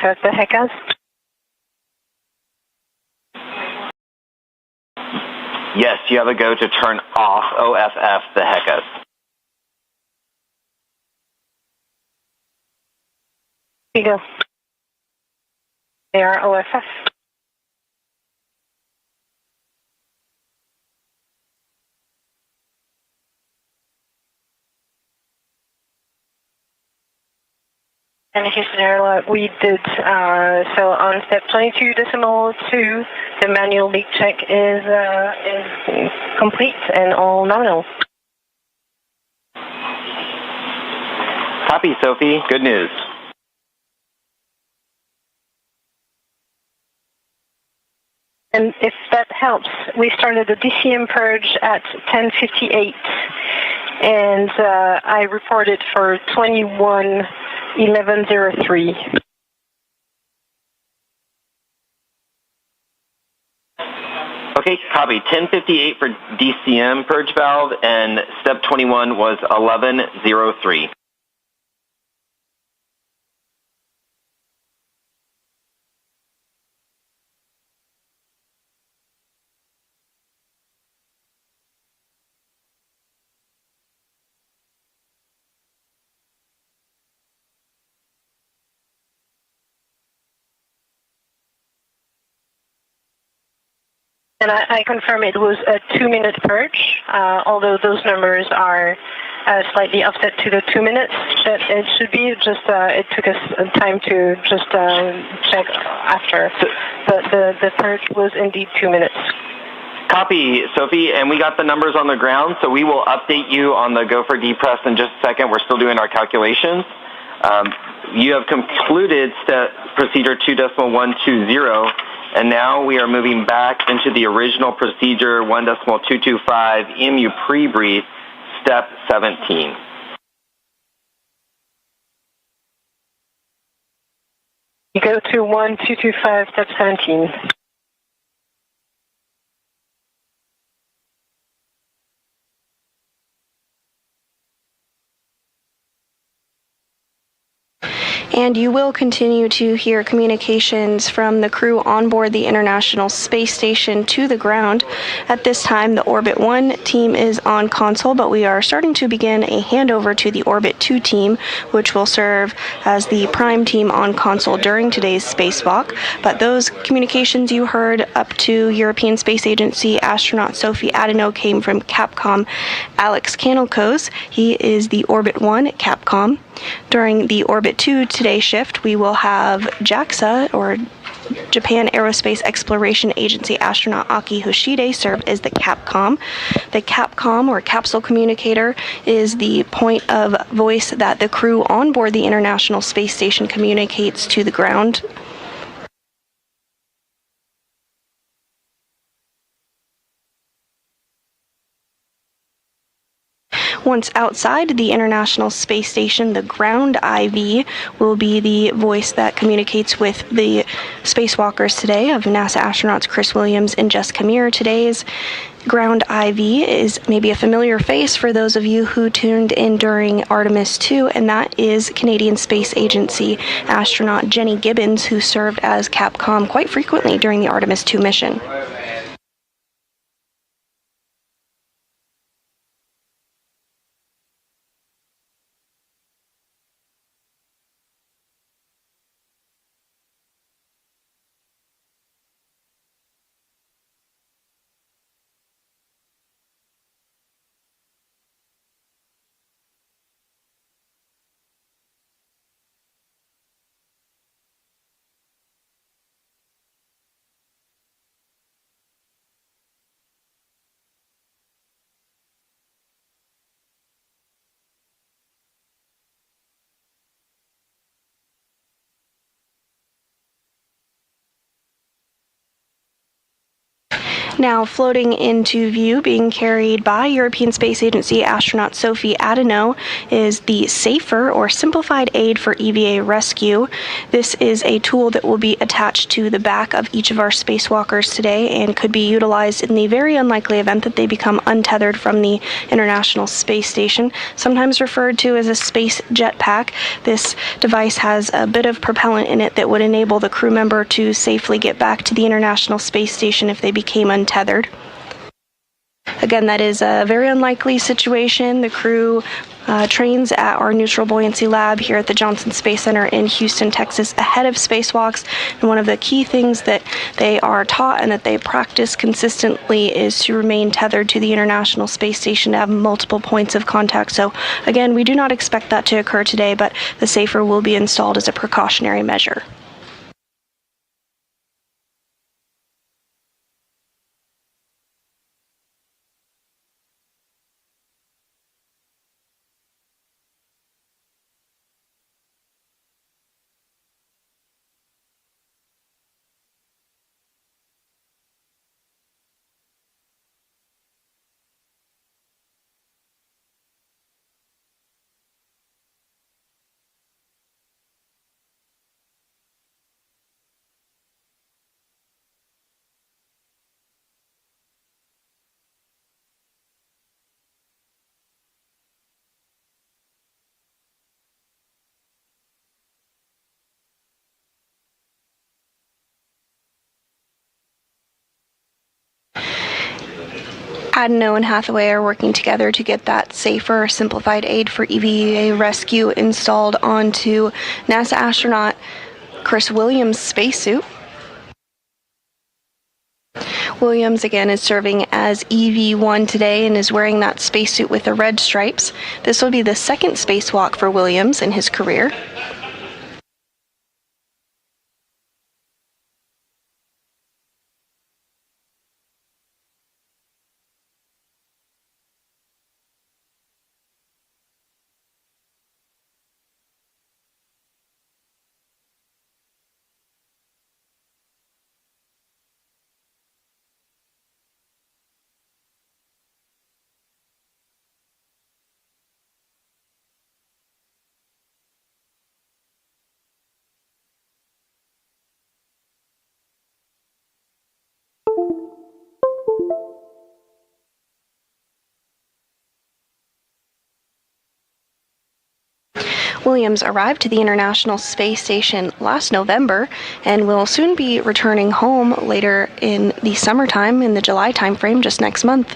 First the hackers. Yes, you have a go to turn off OFF the hackers. Here you go. They are OFF. And here's what we did. So on step 22.2, the manual leak check is complete and all nominal. Copy, Sophie. Good news. And if that helps, we started the DCM purge at 10:58, and I reported for 21:11:03. Okay, copy. 10:58 for DCM purge valve, and step 21 was 11:03. And I confirm it was a 2-minute purge, although those numbers are slightly offset to the 2 minutes. But it should be just, it took us time to just check after. But the purge was indeed 2 minutes. Copy, Sophie, and we got the numbers on the ground, so we will update you on the go for depress in just a second. We're still doing our calculations. You have concluded step procedure 2.120, and now we are moving back into the original procedure 1.225 EMU pre-breathe, step 17. You go to 1.225, step 17. And you will continue to hear communications from the crew on board the International Space Station to the ground. At this time, the Orbit 1 team is on console, but we are starting to begin a handover to the Orbit 2 team, which will serve as the prime team on console during today's spacewalk. But those communications you heard up to European Space Agency astronaut Sophie Adeno came from Capcom Alex Kanelkos. He is the Orbit 1 at Capcom. During the Orbit 2 today shift, we will have JAXA, or Japan Aerospace Exploration Agency astronaut Aki Hoshide, serve as the Capcom. The Capcom, or capsule communicator, is the point of voice that the crew on board the International Space Station communicates to the ground. Once outside the International Space Station, the ground IV will be the voice that communicates with the spacewalkers today of NASA astronauts Chris Williams and Jessica Meir. Today's ground IV is maybe a familiar face for those of you who tuned in during Artemis 2, and that is Canadian Space Agency astronaut Jenny Gibbons, who served as Capcom quite frequently during the Artemis 2 mission. Now floating into view, being carried by European Space Agency astronaut Sophie Adeno, is the SAFER, or Simplified Aid for EVA Rescue. This is a tool that will be attached to the back of each of our spacewalkers today and could be utilized in the very unlikely event that they become untethered from the International Space Station, sometimes referred to as a space jetpack. This device has a bit of propellant in it that would enable the crew member to safely get back to the International Space Station if they became untethered. Again, that is a very unlikely situation. The crew trains at our neutral buoyancy lab here at the Johnson Space Center in Houston, Texas, ahead of spacewalks. And one of the key things that they are taught and that they practice consistently is to remain tethered to the International Space Station, to have multiple points of contact. So again, we do not expect that to occur today, but the SAFER will be installed as a precautionary measure. Adeno and Hathaway are working together to get that SAFER, Simplified Aid for EVA Rescue, installed onto NASA astronaut Chris Williams' spacesuit. Williams, again, is serving as EV-1 today and is wearing that spacesuit with the red stripes. This will be the second spacewalk for Williams in his career. Williams arrived to the International Space Station last November and will soon be returning home later in the summertime, in the July timeframe, just next month.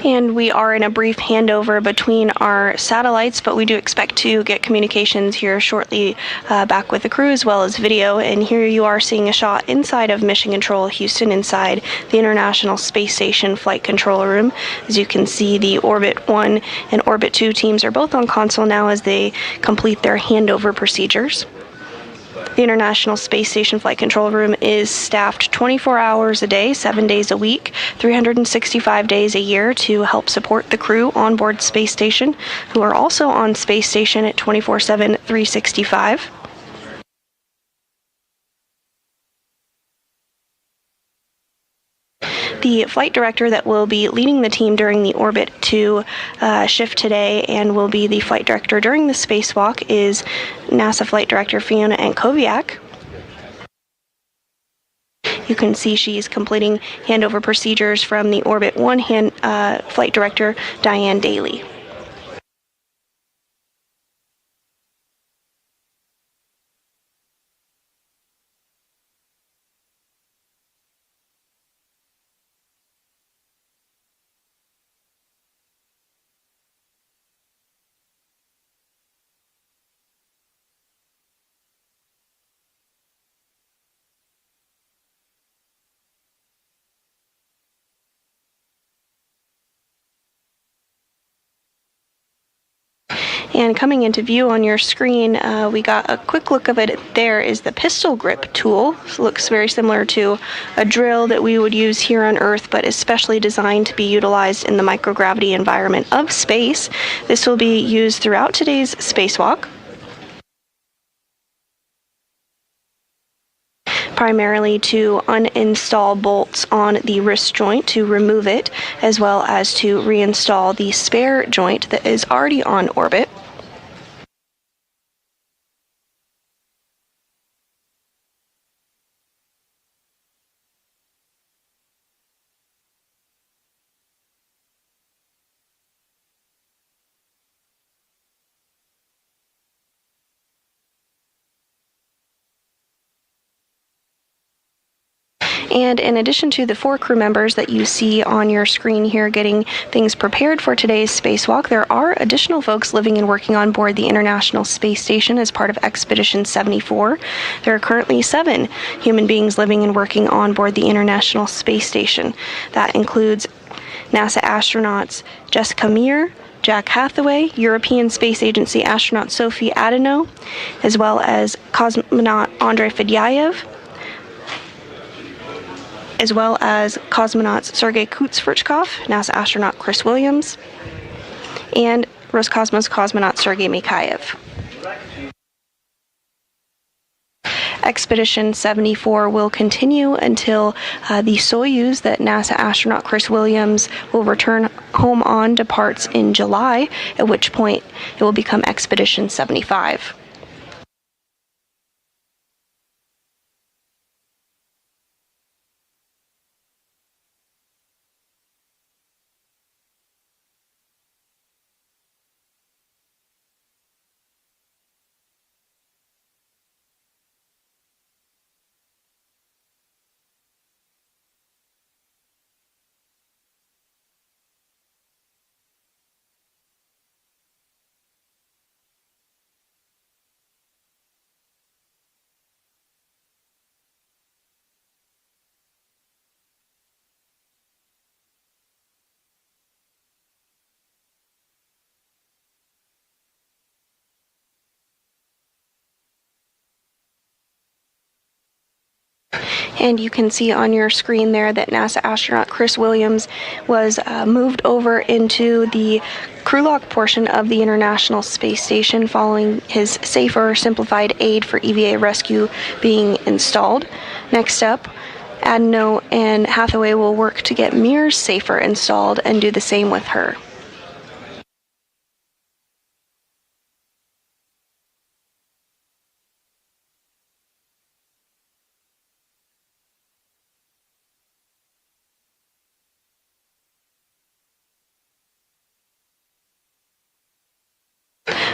And we are in a brief handover between our satellites, but we do expect to get communications here shortly back with the crew as well as video. And here you are seeing a shot inside of Mission Control Houston, inside the International Space Station Flight Control Room. As you can see, the Orbit 1 and Orbit 2 teams are both on console now as they complete their handover procedures. The International Space Station Flight Control Room is staffed 24 hours a day, 7 days a week, 365 days a year to help support the crew on board Space Station, who are also on Space Station at 24/7, 365. The flight director that will be leading the team during the Orbit 2 shift today and will be the flight director during the spacewalk is NASA Flight Director Fiona Ankoviak. You can see she's completing handover procedures from the Orbit 1 flight director, Diane Daly. And coming into view on your screen, we got a quick look of it. There is the pistol grip tool. It looks very similar to a drill that we would use here on Earth, but especially designed to be utilized in the microgravity environment of space. This will be used throughout today's spacewalk, primarily to uninstall bolts on the wrist joint to remove it, as well as to reinstall the spare joint that is already on orbit. And in addition to the 4 crew members that you see on your screen here getting things prepared for today's spacewalk, there are additional folks living and working on board the International Space Station as part of Expedition 74. There are currently 7 human beings living and working on board the International Space Station. That includes NASA astronauts Jessica Meir, Jack Hathaway, European Space Agency astronaut Sophie Adeno, as well as cosmonaut Andrei Fedyaev, as well as cosmonauts Sergei Kutsverchkov, NASA astronaut Chris Williams, and Roscosmos cosmonaut Sergei Mikhaev. Expedition 74 will continue until the Soyuz that NASA astronaut Chris Williams will return home on departs in July, at which point it will become Expedition 75. And you can see on your screen there that NASA astronaut Chris Williams was moved over into the crew lock portion of the International Space Station following his safer, simplified aid for EVA rescue being installed. Next up, Adeno and Hathaway will work to get Meir's safer installed and do the same with her.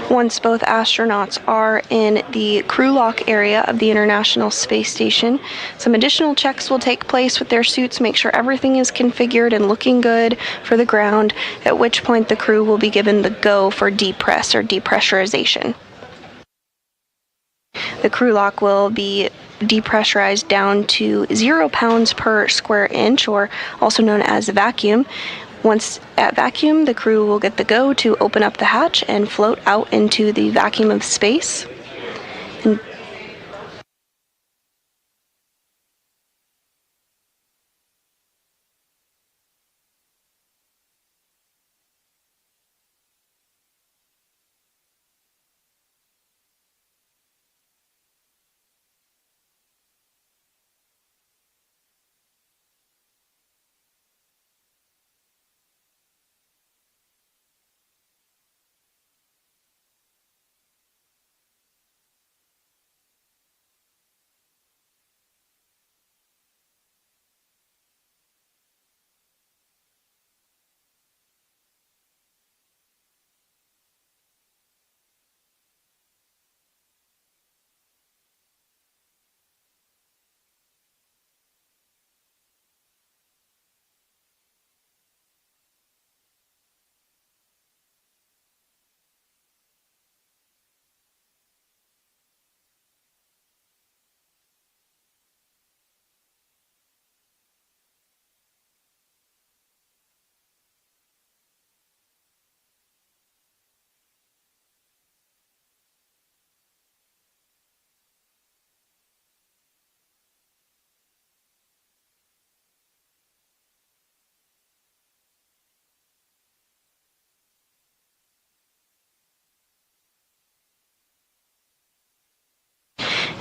Once both astronauts are in the crew lock area of the International Space Station, some additional checks will take place with their suits, make sure everything is configured and looking good for the ground, at which point the crew will be given the go for depress or depressurization. The crew lock will be depressurized down to 0 pounds per square inch, or also known as vacuum. Once at vacuum, the crew will get the go to open up the hatch and float out into the vacuum of space.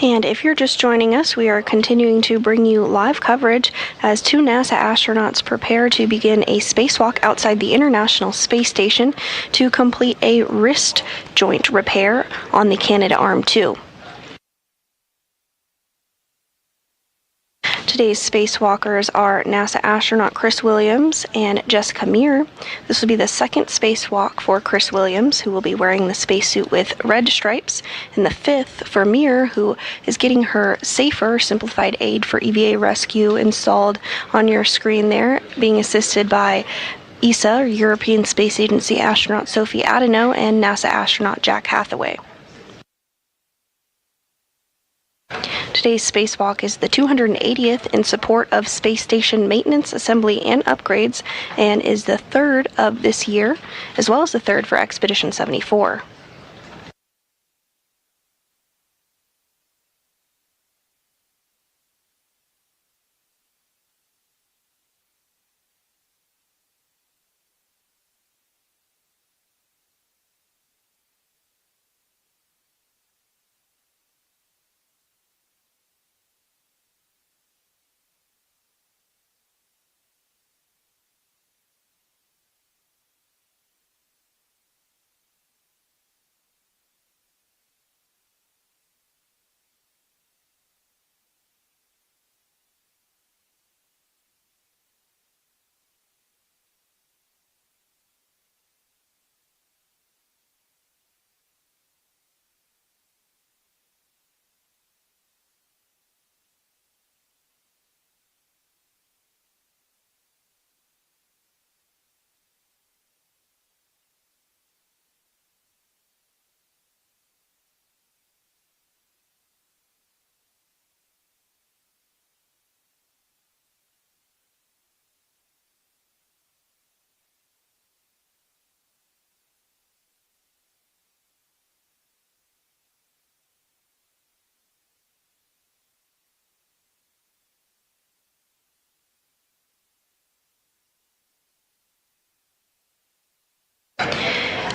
And if you're just joining us, we are continuing to bring you live coverage as 2 NASA astronauts prepare to begin a spacewalk outside the International Space Station to complete a wrist joint repair on the Canadarm2. Today's spacewalkers are NASA astronaut Chris Williams and Jessica Meir. This will be the second spacewalk for Chris Williams, who will be wearing the spacesuit with red stripes, and the 5th for Meir, who is getting her safer simplified aid for EVA rescue installed on your screen there, being assisted by ESA, or European Space Agency astronaut Sophie Adeno, and NASA astronaut Jack Hathaway. Today's spacewalk is the 280th in support of space station maintenance, assembly, and upgrades, and is the 3rd of this year, as well as the 3rd for Expedition 74.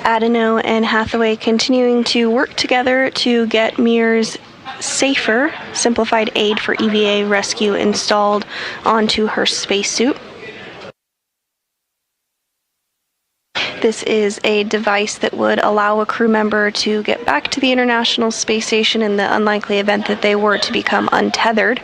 Adeno and Hathaway continuing to work together to get Meir's safer, simplified aid for EVA rescue installed onto her spacesuit. This is a device that would allow a crew member to get back to the International Space Station in the unlikely event that they were to become untethered.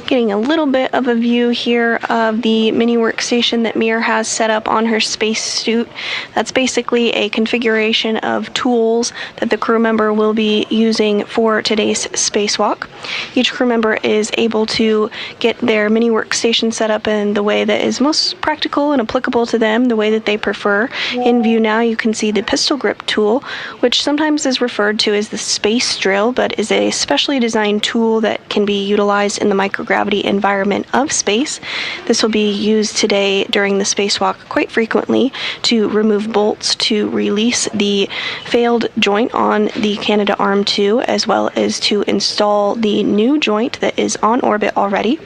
Getting a little bit of a view here of the mini workstation that Meir has set up on her spacesuit. That's basically a configuration of tools that the crew member will be using for today's spacewalk. Each crew member is able to get their mini workstation set up in the way that is most practical and applicable to them, the way that they prefer. In view now, you can see the pistol grip tool, which sometimes is referred to as the space drill, but is a specially designed tool that can be utilized in the microgravity environment of space. This will be used today during the spacewalk quite frequently to remove bolts to release the failed joint on the Canadarm2, as well as to install the new joint that is on orbit already.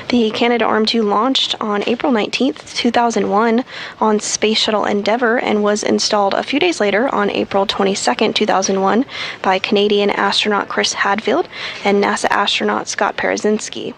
The Canadarm2 launched on April 19th, 2001 on Space Shuttle Endeavour and was installed a few days later on April 22nd, 2001 by Canadian astronaut Chris Hadfield and NASA astronaut Scott Parazynski.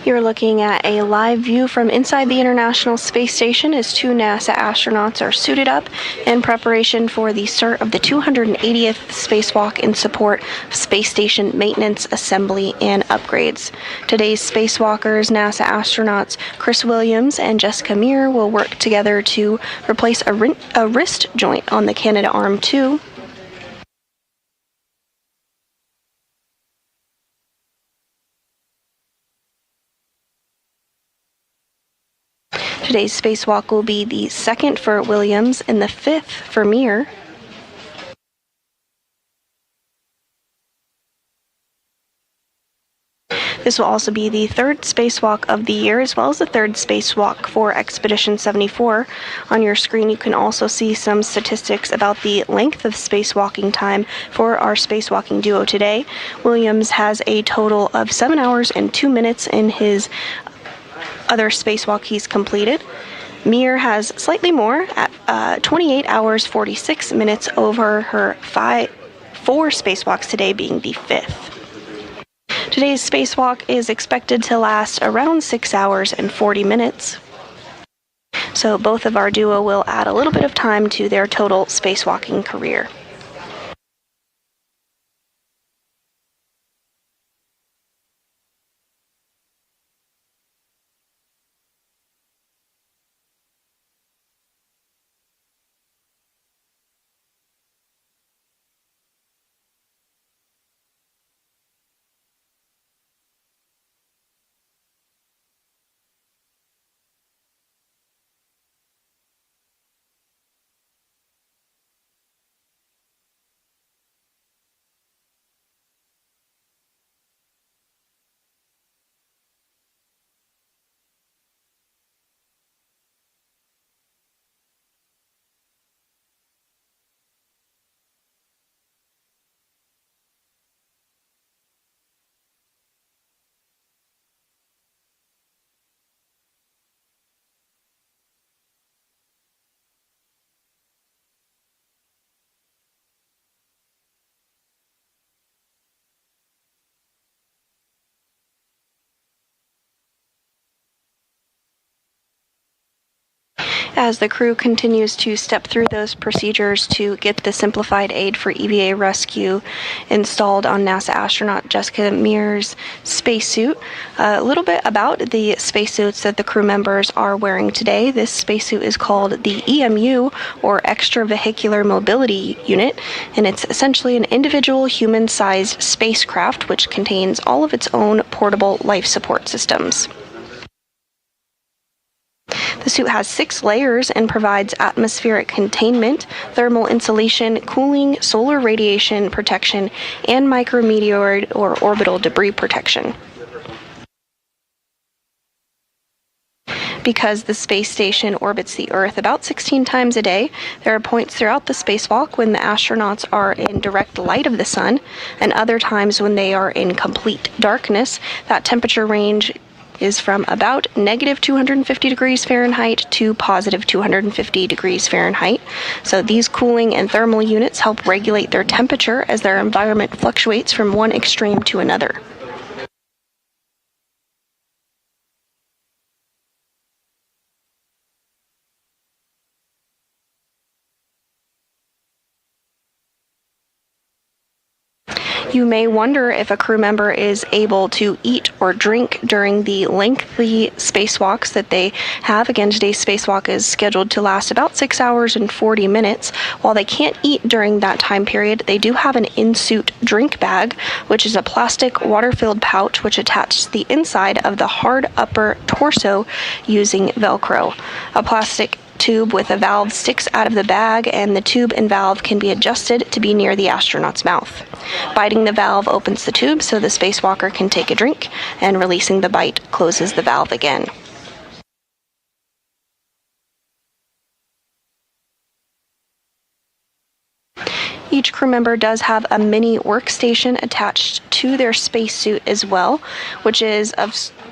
You're looking at a live view from inside the International Space Station as two NASA astronauts are suited up in preparation for the start of the 280th spacewalk in support of space station maintenance, assembly, and upgrades. Today's spacewalkers, NASA astronauts Chris Williams and Jessica Meir, will work together to replace a wrist joint on the Canadarm2. Today's spacewalk will be the second for Williams and the fifth for Meir. This will also be the third spacewalk of the year, as well as the third spacewalk for Expedition 74. On your screen, you can also see some statistics about the length of spacewalking time for our spacewalking duo today. Williams has a total of 7 hours and 2 minutes in his other spacewalk he's completed. Meir has slightly more at 28 hours 46 minutes over her 4 spacewalks today, being the fifth. Today's spacewalk is expected to last around 6 hours and 40 minutes. So both of our duo will add a little bit of time to their total spacewalking career. As the crew continues to step through those procedures to get the simplified aid for EVA rescue installed on NASA astronaut Jessica Meir's spacesuit, a little bit about the spacesuits that the crew members are wearing today. This spacesuit is called the EMU, or Extravehicular Mobility Unit, and it's essentially an individual human-sized spacecraft which contains all of its own portable life support systems. The suit has 6 layers and provides atmospheric containment, thermal insulation, cooling, solar radiation protection, and micrometeoroid or orbital debris protection. Because the space station orbits the Earth about 16 times a day, there are points throughout the spacewalk when the astronauts are in direct light of the sun, and other times when they are in complete darkness. That temperature range is from about negative 250 degrees Fahrenheit to positive 250 degrees Fahrenheit. So these cooling and thermal units help regulate their temperature as their environment fluctuates from one extreme to another. You may wonder if a crew member is able to eat or drink during the lengthy spacewalks that they have. Again, today's spacewalk is scheduled to last about 6 hours and 40 minutes. While they can't eat during that time period, they do have an in-suit drink bag, which is a plastic water-filled pouch which attaches the inside of the hard upper torso using Velcro. A plastic tube with a valve sticks out of the bag, and the tube and valve can be adjusted to be near the astronaut's mouth. Biting the valve opens the tube so the spacewalker can take a drink, and releasing the bite closes the valve again. Each crew member does have a mini workstation attached to their spacesuit as well, which is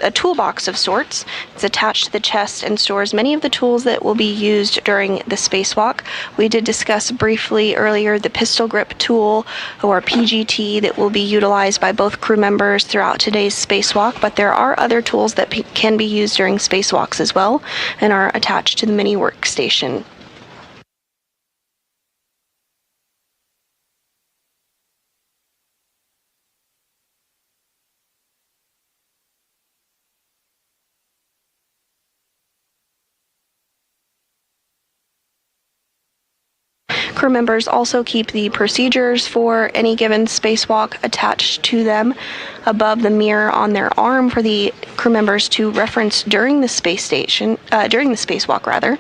a toolbox of sorts. It's attached to the chest and stores many of the tools that will be used during the spacewalk. We did discuss briefly earlier the pistol grip tool, or PGT, that will be utilized by both crew members throughout today's spacewalk, but there are other tools that can be used during spacewalks as well and are attached to the mini workstation. Crew members also keep the procedures for any given spacewalk attached to them above the mirror on their arm for the crew members to reference during the spacewalk rather.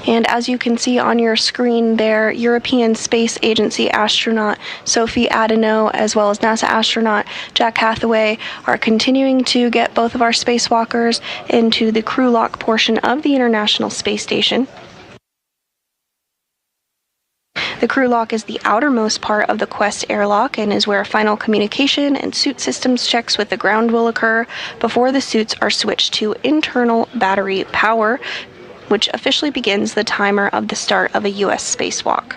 And as you can see on your screen there, European Space Agency astronaut Sophie Adeno, as well as NASA astronaut Jack Hathaway, are continuing to get both of our spacewalkers into the crew lock portion of the International Space Station. The crew lock is the outermost part of the Quest airlock and is where final communication and suit systems checks with the ground will occur before the suits are switched to internal battery power, which officially begins the timer of the start of a U.S. spacewalk.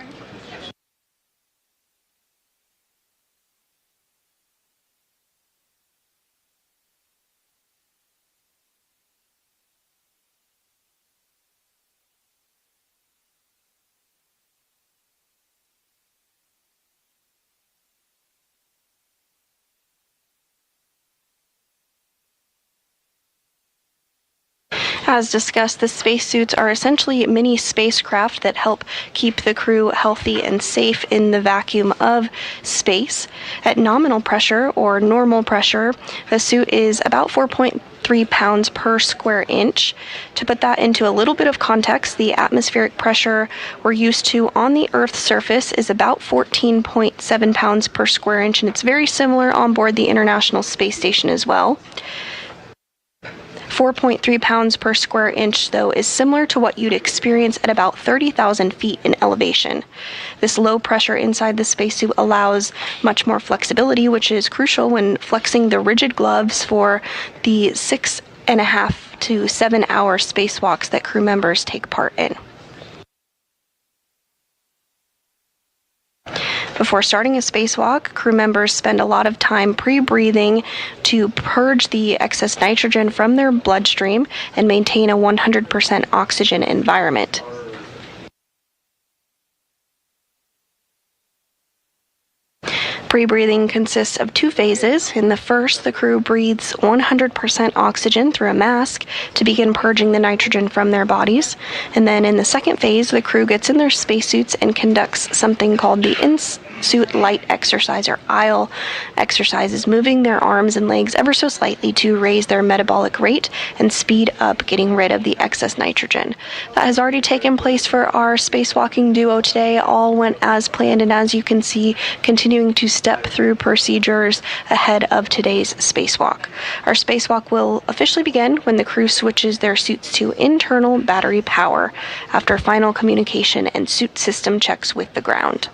As discussed, the spacesuits are essentially mini spacecraft that help keep the crew healthy and safe in the vacuum of space. At nominal pressure, or normal pressure, the suit is about 4.3 pounds per square inch. To put that into a little bit of context, the atmospheric pressure we're used to on the Earth's surface is about 14.7 pounds per square inch, and it's very similar on board the International Space Station as well. 4.3 pounds per square inch, though, is similar to what you'd experience at about 30,000 feet in elevation. This low pressure inside the spacesuit allows much more flexibility, which is crucial when flexing the rigid gloves for the 6.5 to 7 hour spacewalks that crew members take part in. Before starting a spacewalk, crew members spend a lot of time pre-breathing to purge the excess nitrogen from their bloodstream and maintain a 100% oxygen environment. Pre-breathing consists of two phases. In the first, the crew breathes 100% oxygen through a mask to begin purging the nitrogen from their bodies. And then in the second phase, the crew gets in their spacesuits and conducts something called the in-suit light exercise, or aisle exercises, moving their arms and legs ever so slightly to raise their metabolic rate and speed up getting rid of the excess nitrogen. That has already taken place for our spacewalking duo today. All went as planned, and as you can see, continuing to step through procedures ahead of today's spacewalk. Our spacewalk will officially begin when the crew switches their suits to internal battery power after final communication and suit system checks with the ground.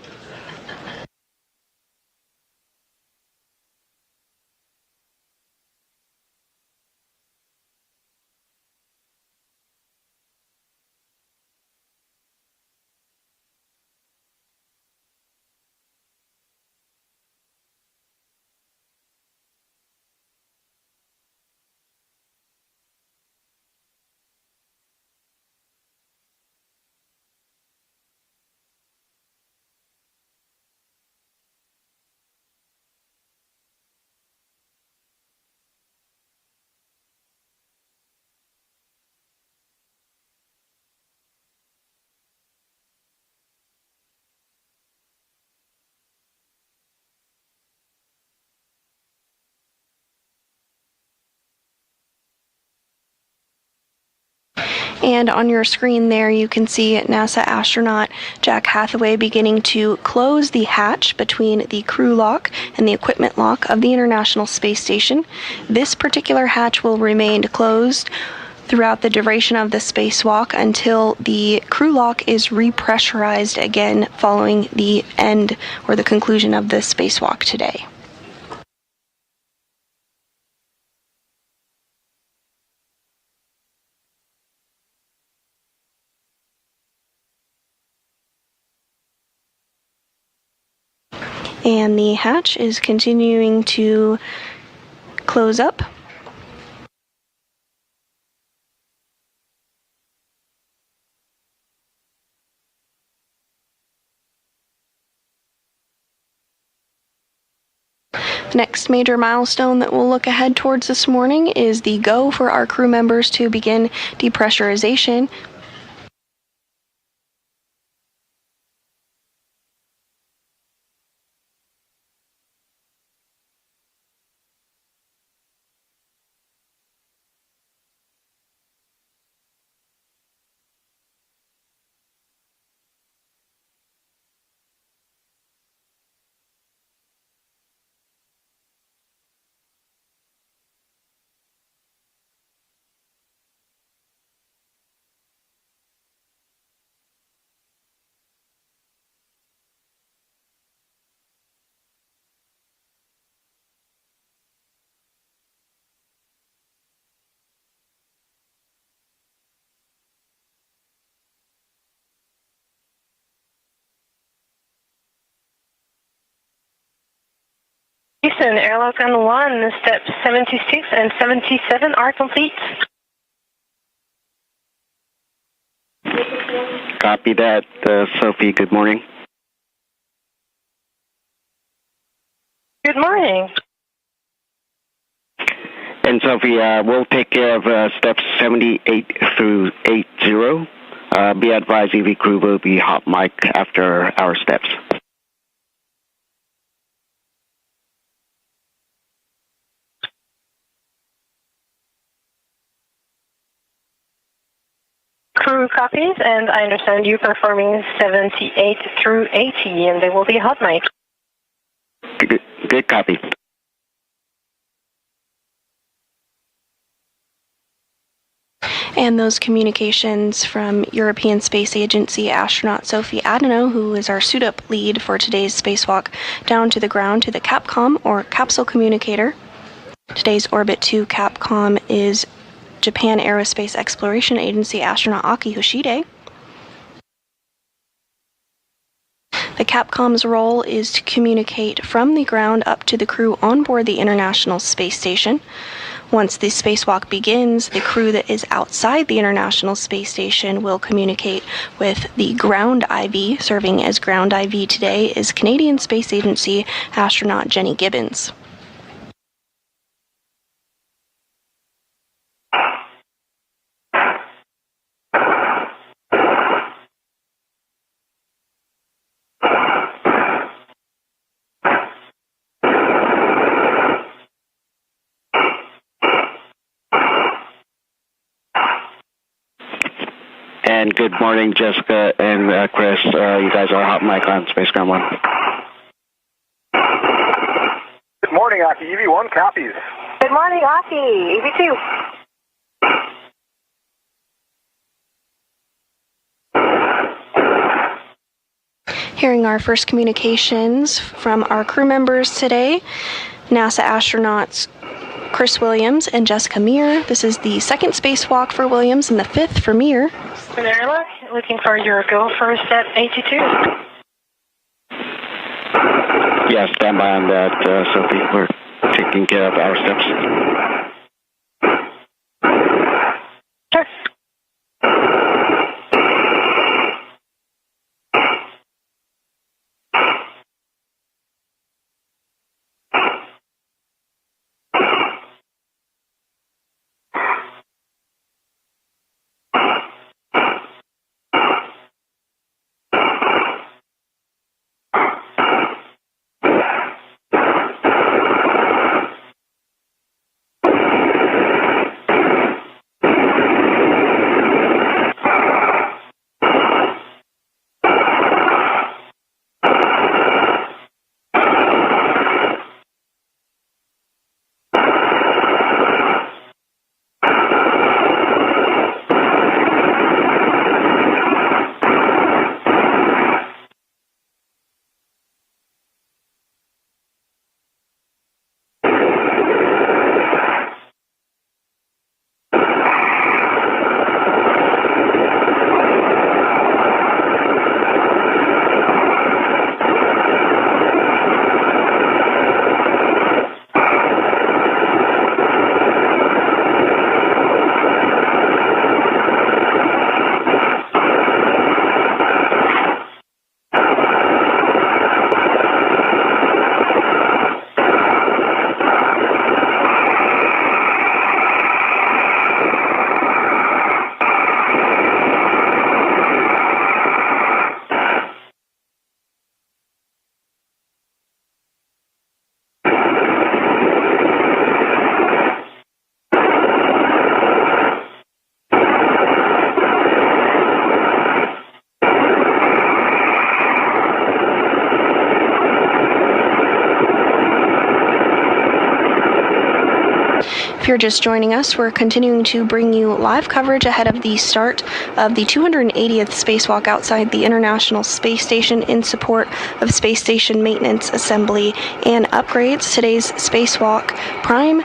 And on your screen there, you can see NASA astronaut Jack Hathaway beginning to close the hatch between the crew lock and the equipment lock of the International Space Station. This particular hatch will remain closed throughout the duration of the spacewalk until the crew lock is repressurized again following the end or the conclusion of the spacewalk today. And the hatch is continuing to close up. The next major milestone that we'll look ahead towards this morning is the go for our crew members to begin depressurization. Houston, airlock on 1, steps 76 and 77 are complete. Copy that, Sophie. Good morning. Good morning. And Sophie, we'll take care of steps 78 through 80. Be advised, EV crew will be hot mic after our steps. Crew copies, and I understand you performing 78 through 80, and they will be hot mic. Good copy. And those communications from European Space Agency astronaut Sophie Adano, who is our suit-up lead for today's spacewalk down to the ground, to the Capcom, or capsule communicator. Today's Orbit 2 Capcom is Japan Aerospace Exploration Agency astronaut Aki Hoshide. The Capcom's role is to communicate from the ground up to the crew on board the International Space Station. Once the spacewalk begins, the crew that is outside the International Space Station will communicate with the ground IV. Serving as ground IV today is Canadian Space Agency astronaut Jenny Gibbons. And good morning, Jessica and Chris. You guys are hot mic on Space Ground 1. Good morning, Aki. EV1 copies. Good morning, Aki. EV2. Hearing our first communications from our crew members today, NASA astronauts Chris Williams and Jessica Meir. This is the second spacewalk for Williams and the fifth for Meir. Airlock, looking for your go for step 82. Yeah, stand by on that, Sophie. We're taking care of our steps. Sure. If you're just joining us, we're continuing to bring you live coverage ahead of the start of the 280th spacewalk outside the International Space Station in support of space station maintenance, assembly, and upgrades. Today's spacewalk prime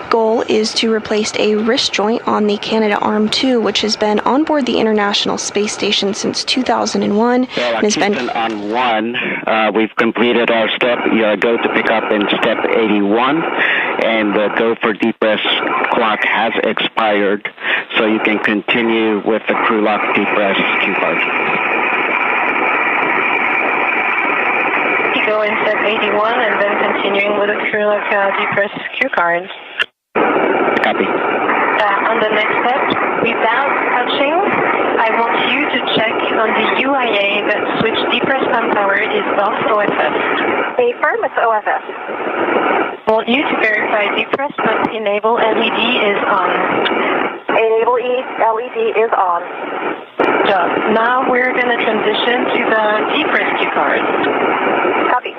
goal is to replace a wrist joint on the Canadarm2, which has been on board the International Space Station since 2001. So on 1, we've completed our step. Go to pick up in step 81, and the go for deep rest clock has expired, so you can continue with the crew lock deep rest cue card. You go in step 81 and then continuing with the crew lock deep rest cue card. Copy. On the next step, without touching, I want you to check on the UIA that switch deep rest pump power is off OFS. Affirm, it's OFS. I want you to verify deep rest pump enable LED is on. Enable LED is on. Job. Now we're going to transition to the deep rest cue card. Copy.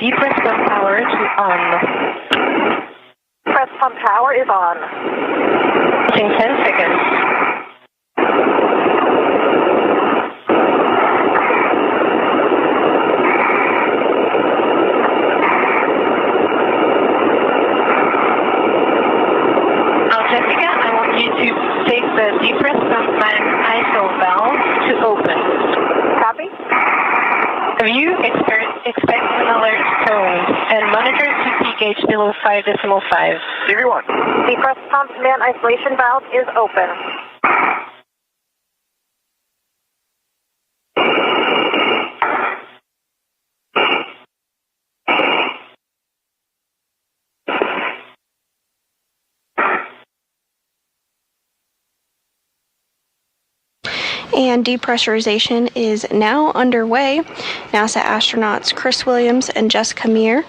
depress pump power to on. Press pump power is on. In 10 seconds. Now, Jessica, I want you to take the depress pump ISO valve to open. Copy? Have you expect an alert tone and monitor CP gauge below 5.5? TV1. Depress pump man isolation valve is open. And depressurization is now underway. NASA astronauts Chris Williams and Jessica Meir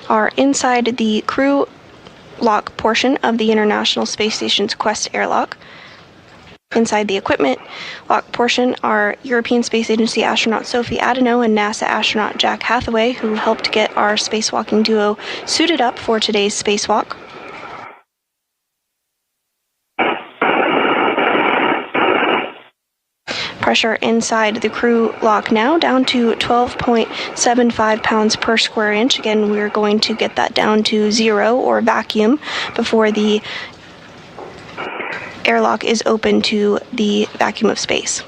are inside the crew lock portion of the International Space Station's Quest airlock. Inside the equipment lock portion are European Space Agency astronaut Sophie Adeno and NASA astronaut Jack Hathaway, who helped get our spacewalking duo suited up for today's spacewalk. Pressure inside the crew lock now down to 12.75 pounds per square inch. Again, we're going to get that down to 0 or vacuum before the airlock is open to the vacuum of space.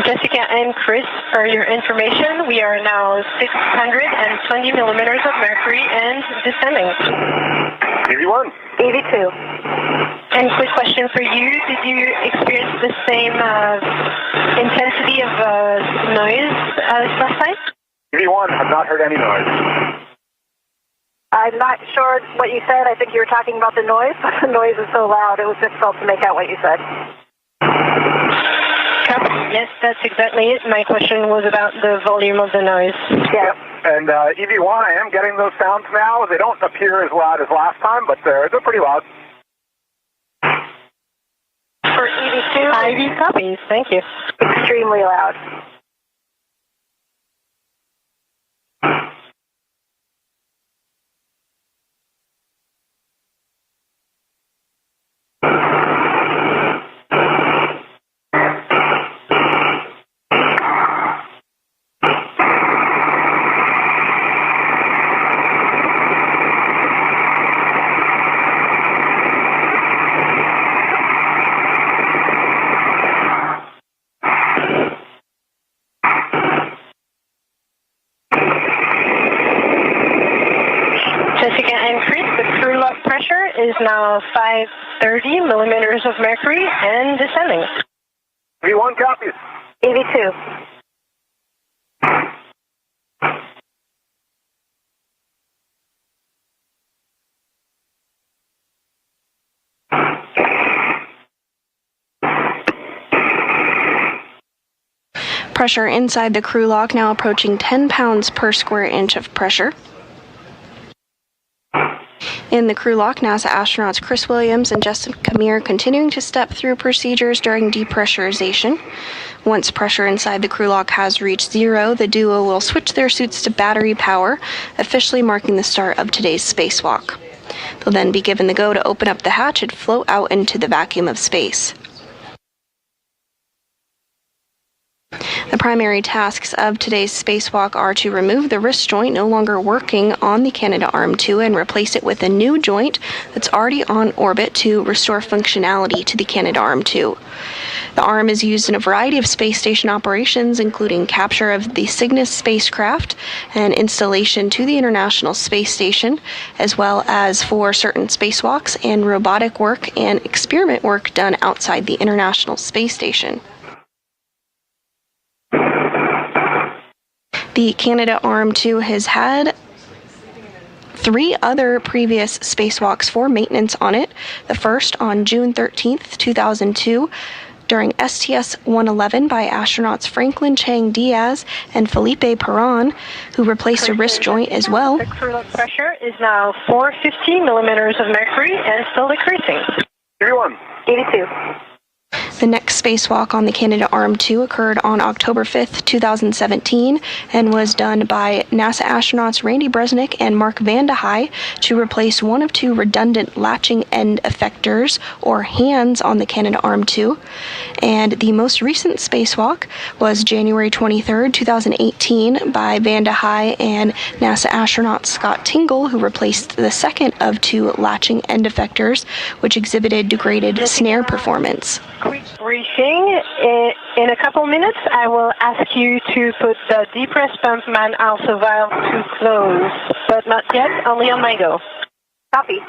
Jessica and Chris, for your information, we are now 620 millimeters of mercury and descending. TV1. EV2. And quick question for you, did you experience the same intensity of noise as last night? TV1, I've not heard any noise. I'm not sure what you said. I think you were talking about the noise, but the noise is so loud it was difficult to make out what you said. Yes, that's exactly it. My question was about the volume of the noise. Yeah. And EV1, I am getting those sounds now. They don't appear as loud as last time, but they're pretty loud. For EV2? IV copies, thank you. Extremely loud. Jessica and Chris, the crew lock pressure is now 530 millimeters of mercury and descending. EV1 copies. EV2. Pressure inside the crew lock now approaching 10 pounds per square inch of pressure. In the crew lock, NASA astronauts Chris Williams and Jessica Meir continuing to step through procedures during depressurization. Once pressure inside the crew lock has reached 0, the duo will switch their suits to battery power, officially marking the start of today's spacewalk. They'll then be given the go to open up the hatch and float out into the vacuum of space. The primary tasks of today's spacewalk are to remove the wrist joint no longer working on the Canadarm2 and replace it with a new joint that's already on orbit to restore functionality to the Canadarm2. The arm is used in a variety of space station operations, including capture of the Cygnus spacecraft and installation to the International Space Station, as well as for certain spacewalks and robotic work and experiment work done outside the International Space Station. The Canadarm2 has had 3 other previous spacewalks for maintenance on it. The first on June 13th, 2002, during STS-111 by astronauts Franklin Chang Diaz and Felipe Perron, who replaced a wrist joint as well. The crew pressure is now 450 millimeters of mercury and still decreasing. 81. 82. The next spacewalk on the Canadarm2 occurred on October 5th, 2017, and was done by NASA astronauts Randy Bresnik and Mark Vande Hei to replace one of two redundant latching end effectors, or hands, on the Canadarm2. And the most recent spacewalk was January 23rd, 2018, by Vande Hei and NASA astronaut Scott Tingle, who replaced the second of two latching end effectors, which exhibited degraded snare performance. Quick briefing. In a couple minutes, I will ask you to put the depress pump man alpha valve to close, but not yet, only on my go. Copy.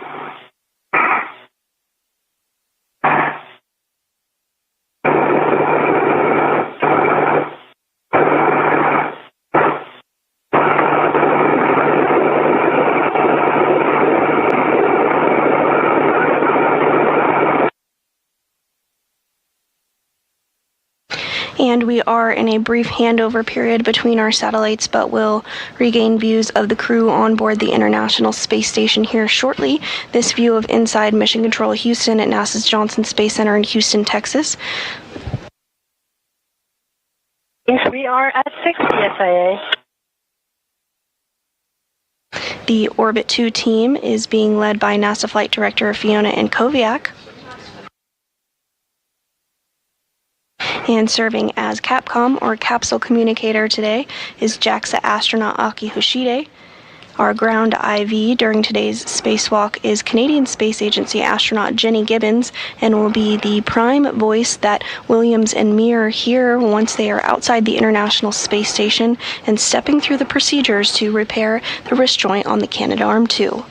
And we are in a brief handover period between our satellites, but will regain views of the crew on board the International Space Station here shortly. This view of inside Mission Control Houston at NASA's Johnson Space Center in Houston, Texas. We are at 6 PSIA. The Orbit 2 team is being led by NASA Flight Director Fiona Ankoviak. And serving as Capcom, or capsule communicator, today is JAXA astronaut Aki Hoshide. Our ground IV during today's spacewalk is Canadian Space Agency astronaut Jenny Gibbons, and will be the prime voice that Williams and Meir hear once they are outside the International Space Station and stepping through the procedures to repair the wrist joint on the Canadarm2.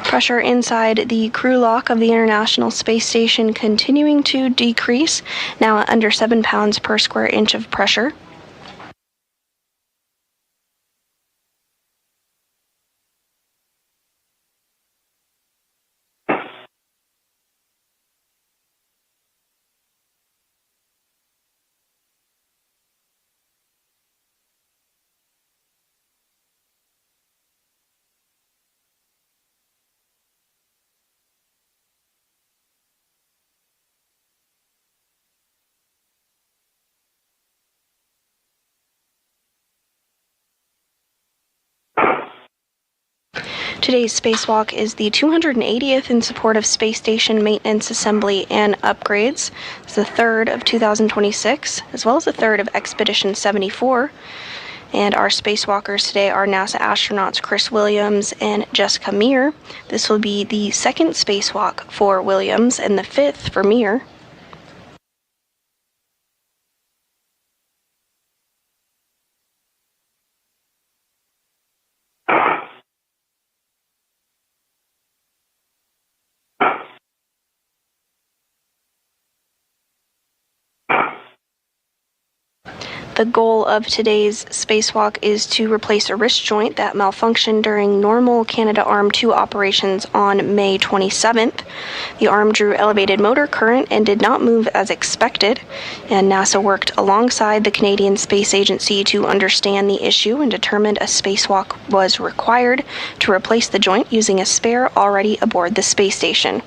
Pressure inside the crew lock of the International Space Station continuing to decrease, now at under 7 pounds per square inch of pressure. Today's spacewalk is the 280th in support of space station maintenance, assembly, and upgrades. It's the third of 2026, as well as the third of Expedition 74. And our spacewalkers today are NASA astronauts Chris Williams and Jessica Meir. This will be the second spacewalk for Williams and the fifth for Meir. The goal of today's spacewalk is to replace a wrist joint that malfunctioned during normal Canadarm2 operations on May 27th. The arm drew elevated motor current and did not move as expected, and NASA worked alongside the Canadian Space Agency to understand the issue and determined a spacewalk was required to replace the joint using a spare already aboard the space station.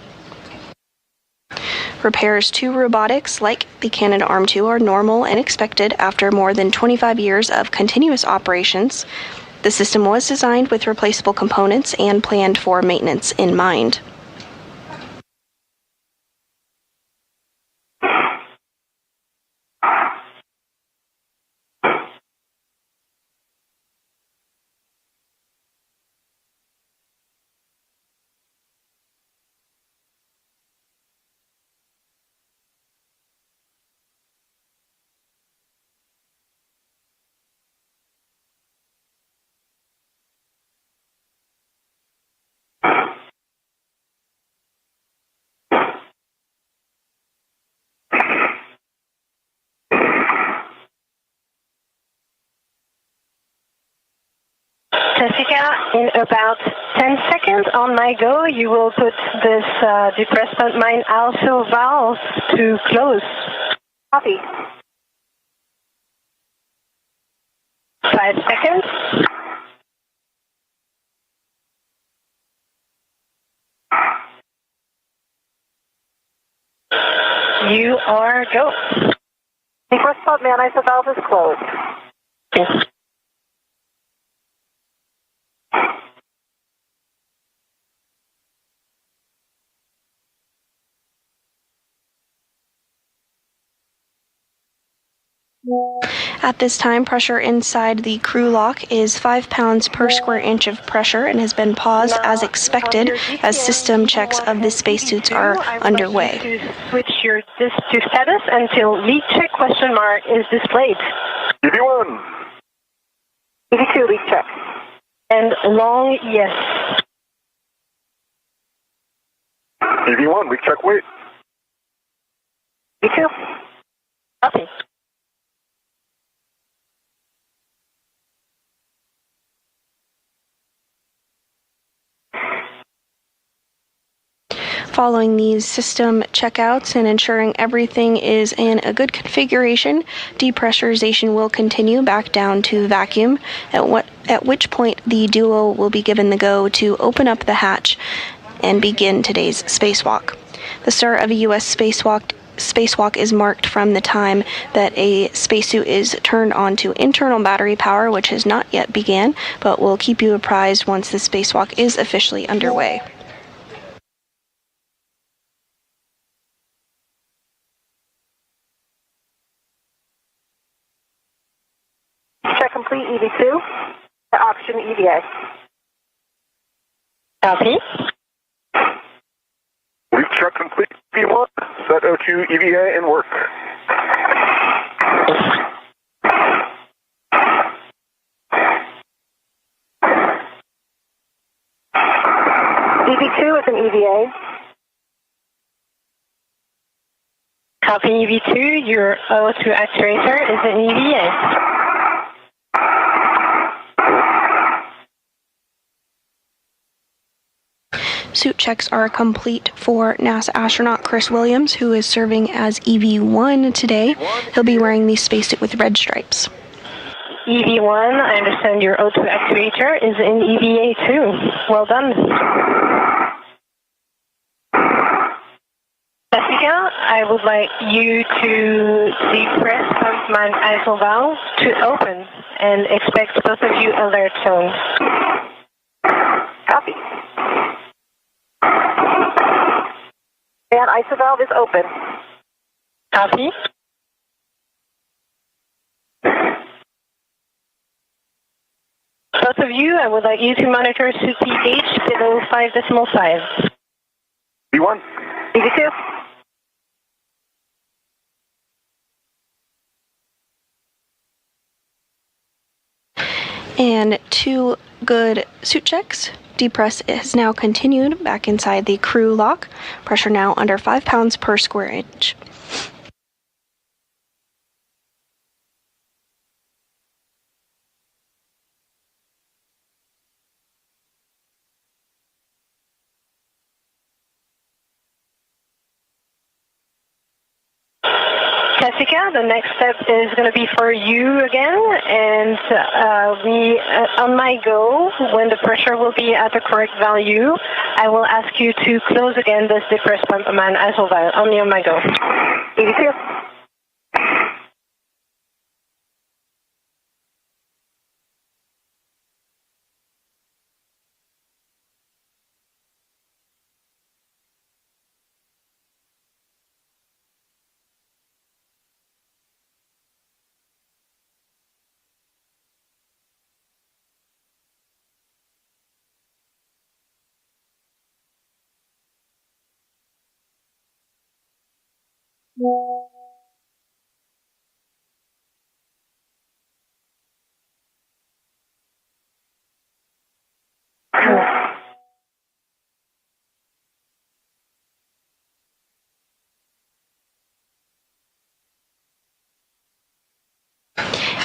Repairs to robotics like the Canadarm2 are normal and expected after more than 25 years of continuous operations. The system was designed with replaceable components and planned for maintenance in mind. In about 10 seconds on my go, you will put this depressed mine also valve to close. Copy. 5 seconds. You are go. Depressed pump man iso valve is closed. Yes. At this time, pressure inside the crew lock is 5 pounds per square inch of pressure and has been paused as expected as system checks of the spacesuits are underway. I would like you to switch your disk to status until leak check question mark is displayed. EV1. EV2 leak check. And long yes. EV1, leak check, wait. EV2. Copy. Following these system checkouts and ensuring everything is in a good configuration, depressurization will continue back down to vacuum, at which point the duo will be given the go to open up the hatch and begin today's spacewalk. The start of a U.S. spacewalk is marked from the time that a spacesuit is turned on to internal battery power, which has not yet began, but we'll keep you apprised once the spacewalk is officially underway. Check complete EV2. The option EVA. Copy. Leak check complete, EV1. Set O2 EVA and work. EV2 is an EVA. Copy EV2, your O2 actuator is an EVA. Suit checks are complete for NASA astronaut Chris Williams, who is serving as EV1 today. He'll be wearing the spacesuit with red stripes. EV1, I understand your O2 actuator is in EVA too. Well done. Jessica, I would like you to depress pump man ISO valve to open and expect both of you alert tones. Copy. And ISO valve is open. Copy. Both of you, I would like you to monitor suit pH below 5.5. EV1. EV2. And 2 good suit checks. Depress has now continued back inside the crew lock. Pressure now under 5 pounds per square inch. Jessica, the next step is going to be for you again, and on my go, when the pressure will be at the correct value, I will ask you to close again this depressed pump man ISO valve, only on my go. EV2.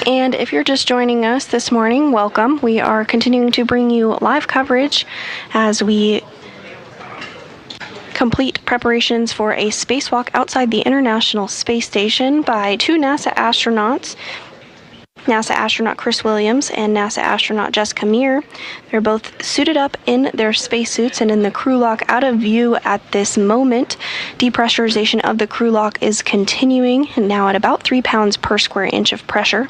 And if you're just joining us this morning, welcome. We are continuing to bring you live coverage as we complete preparations for a spacewalk outside the International Space Station by two NASA astronauts, NASA astronaut Chris Williams and NASA astronaut Jessica Meir. They're both suited up in their spacesuits and in the crew lock out of view at this moment. Depressurization of the crew lock is continuing, now at about 3 pounds per square inch of pressure.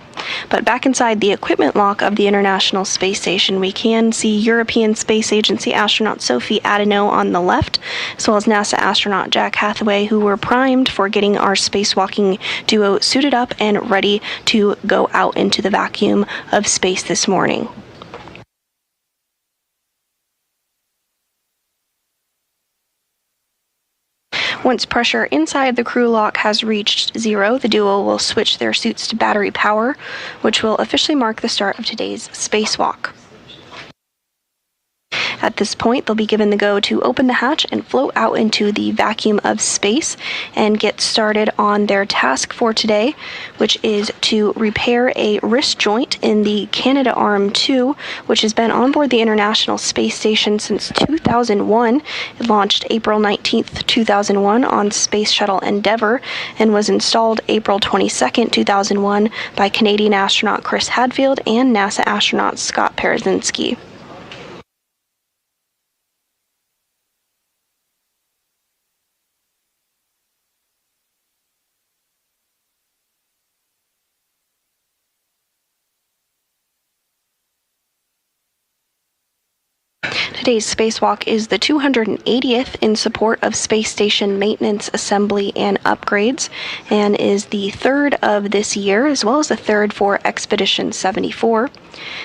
But back inside the equipment lock of the International Space Station, we can see European Space Agency astronaut Sophie Adeneau on the left, as well as NASA astronaut Jack Hathaway, who were primed for getting our spacewalking duo suited up and ready to go out into the vacuum of space this morning. Once pressure inside the crew lock has reached zero, the duo will switch their suits to battery power, which will officially mark the start of today's spacewalk. At this point, they'll be given the go to open the hatch and float out into the vacuum of space and get started on their task for today, which is to repair a wrist joint in the Canadarm2, which has been on board the International Space Station since 2001. It launched April 19th, 2001 on Space Shuttle Endeavour and was installed April 22nd, 2001 by Canadian astronaut Chris Hadfield and NASA astronaut Scott Parazynski. Today's spacewalk is the 280th in support of space station maintenance, assembly, and upgrades, and is the third of this year, as well as the third for Expedition 74.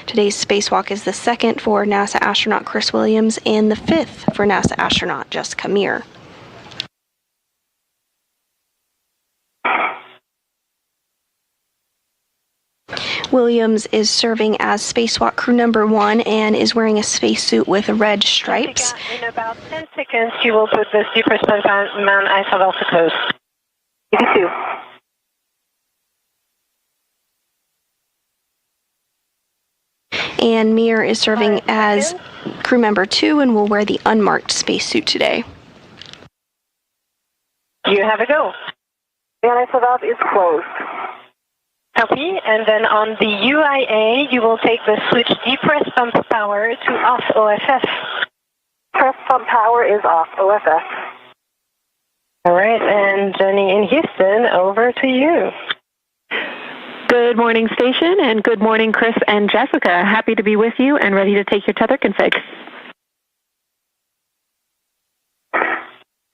Today's spacewalk is the second for NASA astronaut Chris Williams and the fifth for NASA astronaut Jessica Meir. Williams is serving as spacewalk crew number 1 and is wearing a spacesuit with red stripes. In about 10 seconds, you will put the depressed man isovelticos. 82. And Meir is serving as crew member 2 and will wear the unmarked spacesuit today. You have a go. The isovalve is closed. Copy, and then on the UIA, you will take the switch depress pump power to off OFF. Press pump power is off OFF. All right, and Jenny in Houston, over to you. Good morning, station, and good morning, Chris and Jessica. Happy to be with you and ready to take your tether config.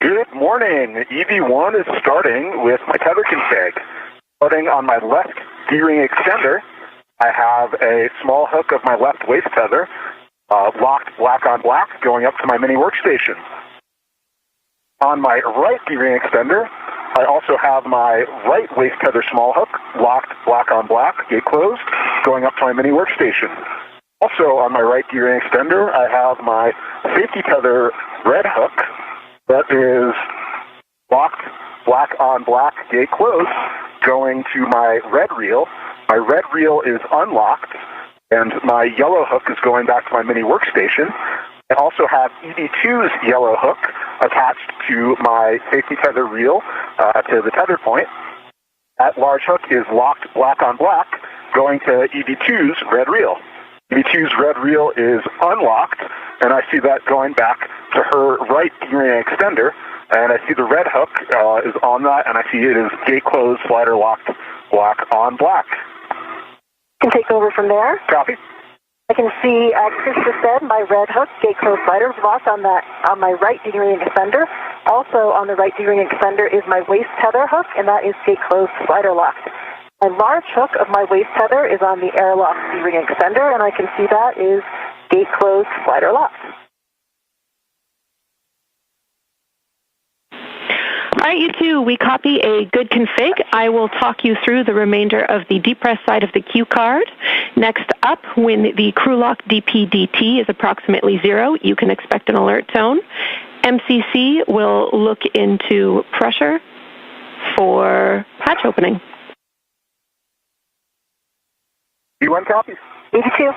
Good morning. EV1 is starting with my tether config. Starting on my left D-ring extender, I have a small hook of my left waist tether, locked black on black, going up to my mini workstation. On my right D-ring extender, I also have my right waist tether small hook, locked black on black, gate closed, going up to my mini workstation. Also on my right D-ring extender, I have my safety tether red hook that is locked black on black, gate closed, going to my red reel. My red reel is unlocked, and my yellow hook is going back to my mini workstation. I also have ED2's yellow hook attached to my safety tether reel to the tether point. That large hook is locked black on black, going to ED2's red reel. ED2's red reel is unlocked, and I see that going back to her right D-ring extender. And I see the red hook is on that, and I see it is gate closed, slider locked, black on black. Can take over from there. Copy. I can see, as Chris just said, my red hook, gate closed slider is locked on my right D-ring extender. Also on the right D-ring extender is my waist tether hook, and that is gate closed, slider locked. My large hook of my waist tether is on the airlock D-ring extender, and I can see that is gate closed, slider locked. All right, you two, we copy a good config. I will talk you through the remainder of the depress side of the cue card. Next up, when the crew lock DPDT is approximately 0, you can expect an alert tone. MCC will look into pressure for hatch opening. EV1 copies. EV2.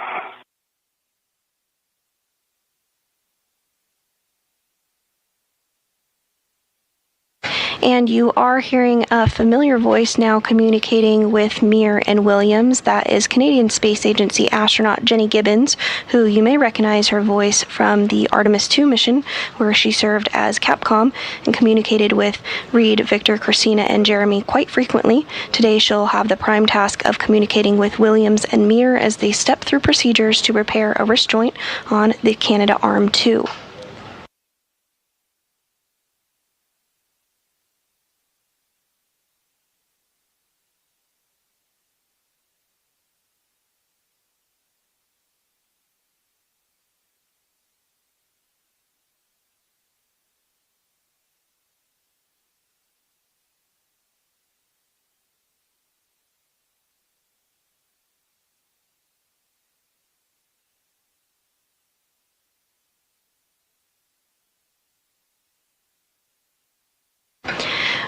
And you are hearing a familiar voice now communicating with Meir and Williams. That is Canadian Space Agency astronaut Jenny Gibbons, who you may recognize her voice from the Artemis II mission, where she served as Capcom and communicated with Reed, Victor, Christina, and Jeremy quite frequently. Today she'll have the prime task of communicating with Williams and Meir as they step through procedures to repair a wrist joint on the Canadarm2.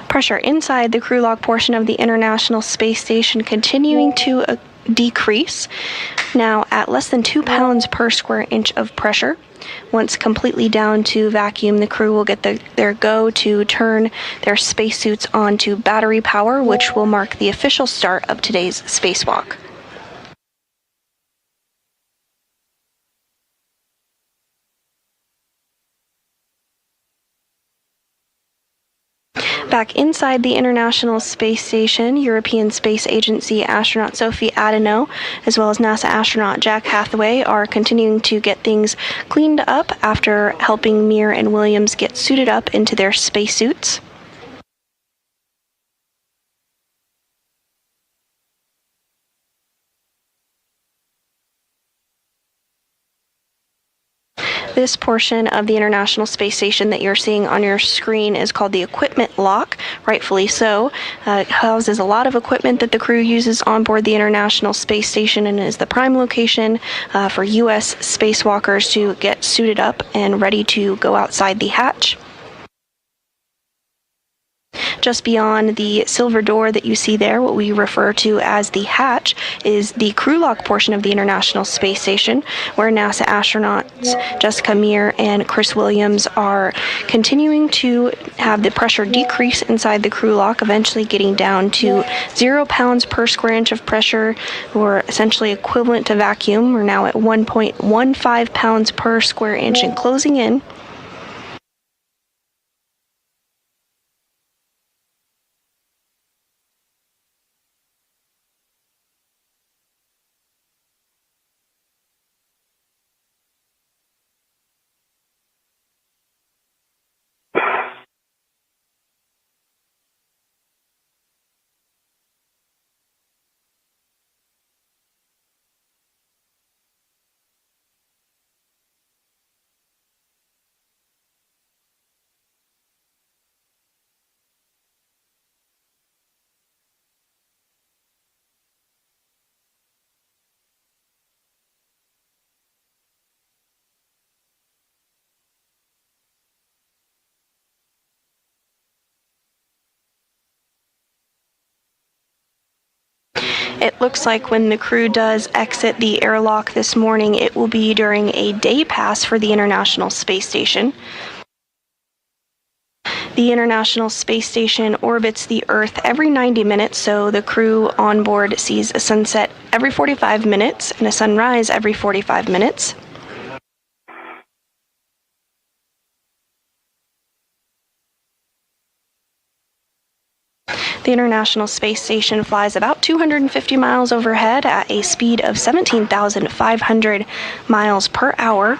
Pressure inside the crew lock portion of the International Space Station continuing to decrease, now at less than 2 pounds per square inch of pressure. Once completely down to vacuum, the crew will get their go to turn their spacesuits on to battery power, which will mark the official start of today's spacewalk. Back inside the International Space Station, European Space Agency astronaut Sophie Adeneau, as well as NASA astronaut Jack Hathaway, are continuing to get things cleaned up after helping Meir and Williams get suited up into their spacesuits. This portion of the International Space Station that you're seeing on your screen is called the equipment lock, rightfully so. It houses a lot of equipment that the crew uses on board the International Space Station and is the prime location for U.S. spacewalkers to get suited up and ready to go outside the hatch. Just beyond the silver door that you see there, what we refer to as the hatch, is the crew lock portion of the International Space Station, where NASA astronauts Jessica Meir and Chris Williams are continuing to have the pressure decrease inside the crew lock, eventually getting down to 0 pounds per square inch of pressure, or essentially equivalent to vacuum. We're now at 1.15 pounds per square inch and closing in. It looks like when the crew does exit the airlock this morning, it will be during a day pass for the International Space Station. The International Space Station orbits the Earth every 90 minutes, so the crew on board sees a sunset every 45 minutes and a sunrise every 45 minutes. The International Space Station flies about 250 miles overhead at a speed of 17,500 miles per hour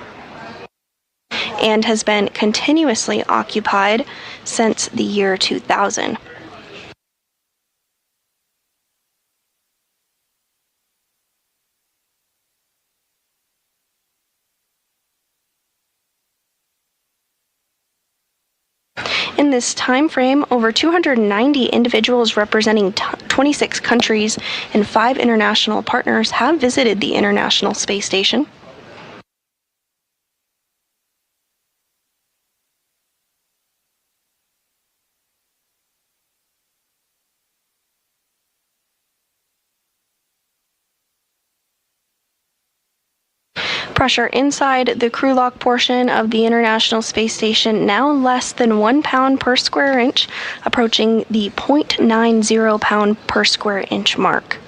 and has been continuously occupied since the year 2000. In this time frame, over 290 individuals representing 26 countries and 5 international partners have visited the International Space Station. Pressure inside the crew lock portion of the International Space Station now less than 1 pound per square inch, approaching the 0.90 pound per square inch mark.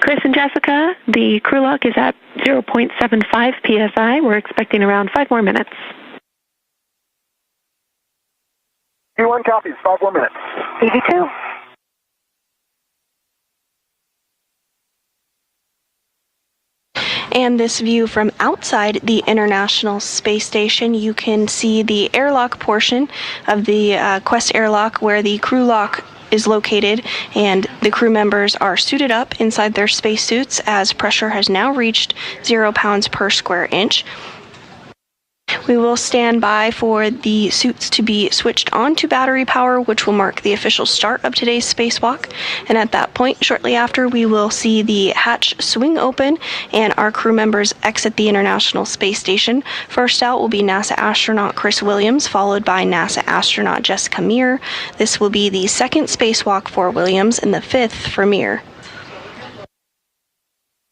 Chris and Jessica, the crew lock is at 0.75 psi. We're expecting around 5 more minutes. Q1 copies, 5 more minutes. EV2. And this view from outside the International Space Station, you can see the airlock portion of the Quest airlock where the crew lock is located, and the crew members are suited up inside their spacesuits as pressure has now reached 0 pounds per square inch. We will stand by for the suits to be switched on to battery power, which will mark the official start of today's spacewalk. And at that point, shortly after, we will see the hatch swing open and our crew members exit the International Space Station. First out will be NASA astronaut Chris Williams, followed by NASA astronaut Jessica Meir. This will be the second spacewalk for Williams and the fifth for Meir.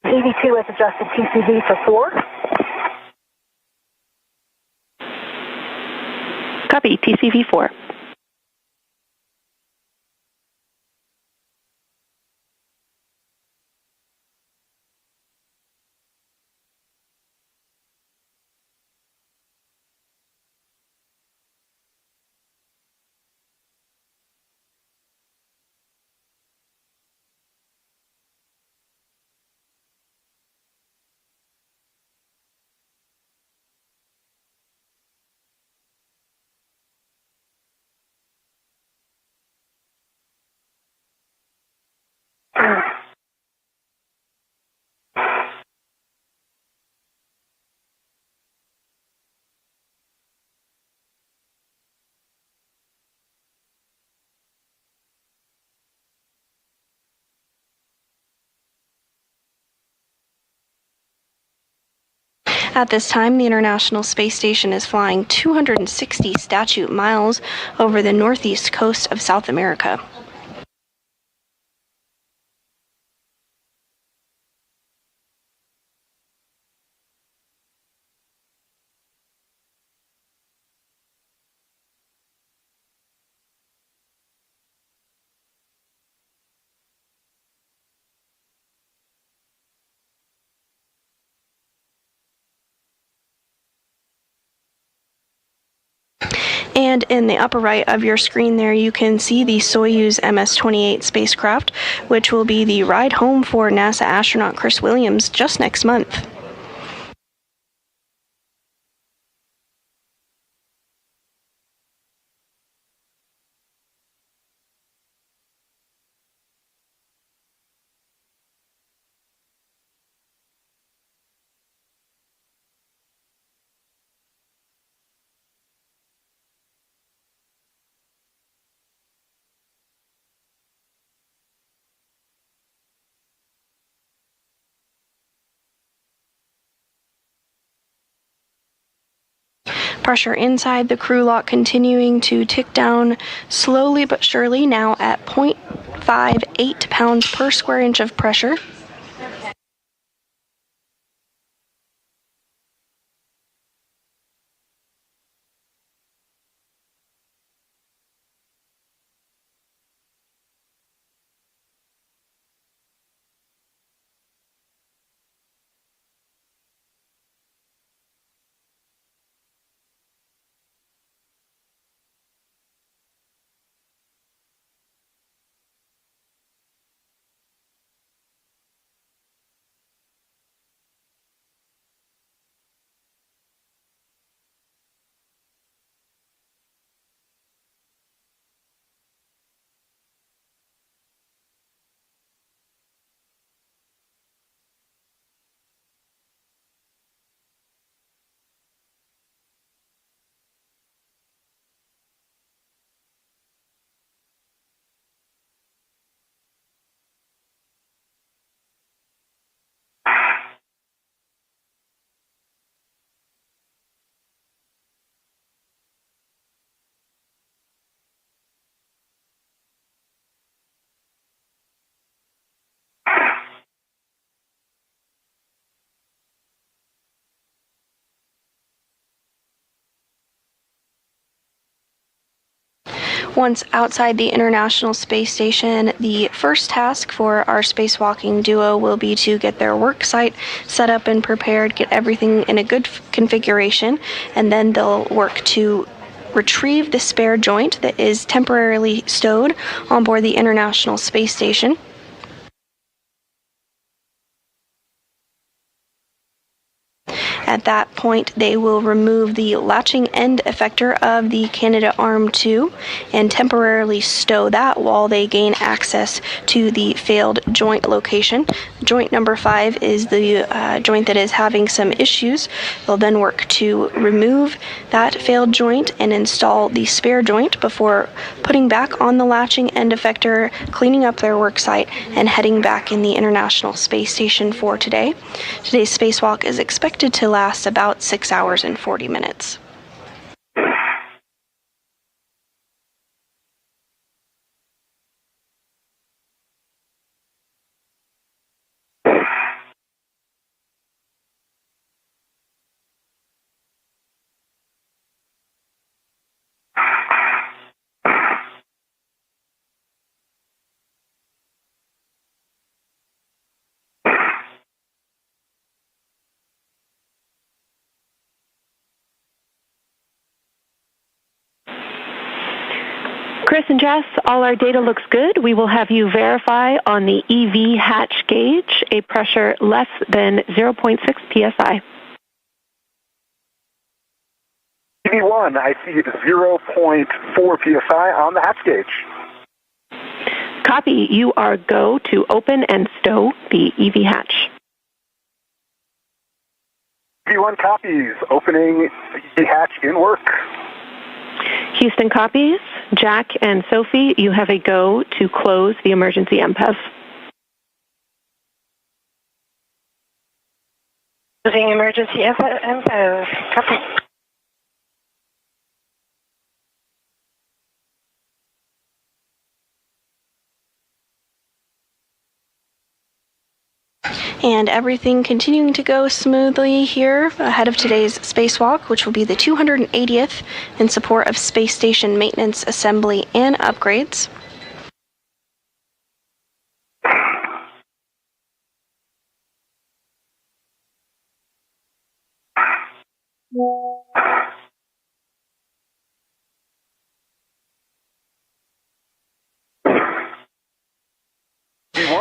EV2 has adjusted TCV for 4. Copy, TCV4. At this time, the International Space Station is flying 260 statute miles over the northeast coast of South America. And in the upper right of your screen there, you can see the Soyuz MS-28 spacecraft, which will be the ride home for NASA astronaut Chris Williams just next month. Pressure inside the crew lock continuing to tick down slowly but surely, now at 0.58 pounds per square inch of pressure. Once outside the International Space Station, the first task for our spacewalking duo will be to get their work site set up and prepared, get everything in a good configuration, and then they'll work to retrieve the spare joint that is temporarily stowed on board the International Space Station. At that point, they will remove the latching end effector of the Canadarm2 and temporarily stow that while they gain access to the failed joint location. Joint number 5 is the joint that is having some issues. They'll then work to remove that failed joint and install the spare joint before putting back on the latching end effector, cleaning up their work site, and heading back in the International Space Station for today. Today's spacewalk is expected to last about 6 hours and 40 minutes. Chris and Jess, all our data looks good. We will have you verify on the EV hatch gauge a pressure less than 0.6 psi. EV1, I see 0.4 psi on the hatch gauge. Copy. You are go to open and stow the EV hatch. EV1 copies. Opening the hatch in work. Houston copies. Jack and Sophie, you have a go to close the emergency MPEV. Closing emergency MPEV. Copy. And everything continuing to go smoothly here ahead of today's spacewalk, which will be the 280th in support of space station maintenance, assembly, and upgrades.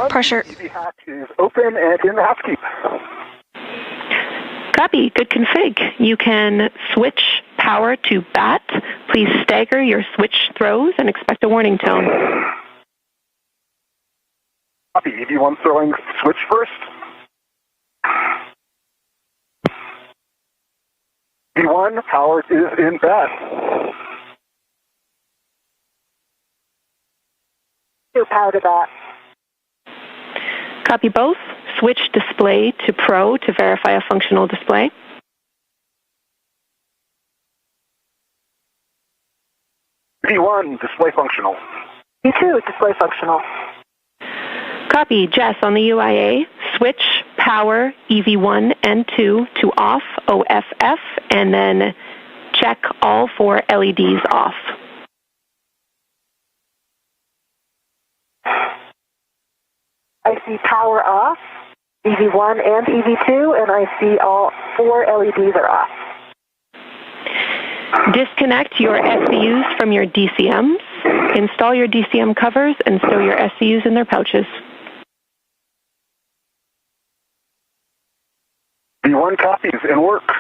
EV1, Pressure. EV hatch is open and in the hatch keep. Copy. Good config. You can switch power to BAT. Please stagger your switch throws and expect a warning tone. Copy. EV1 throwing switch first. EV1, power is in BAT. Power to BAT. Copy both. Switch display to Pro to verify a functional display. EV1, display functional. E2, display functional. Copy. Jess, on the UIA, switch power EV1 and 2 to off OFF, and then check all 4 LEDs off. I see power off, EV1 and EV2, and I see all 4 LEDs are off. Disconnect your SCUs from your DCMs. Install your DCM covers and stow your SCUs in their pouches. EV1 copies and work.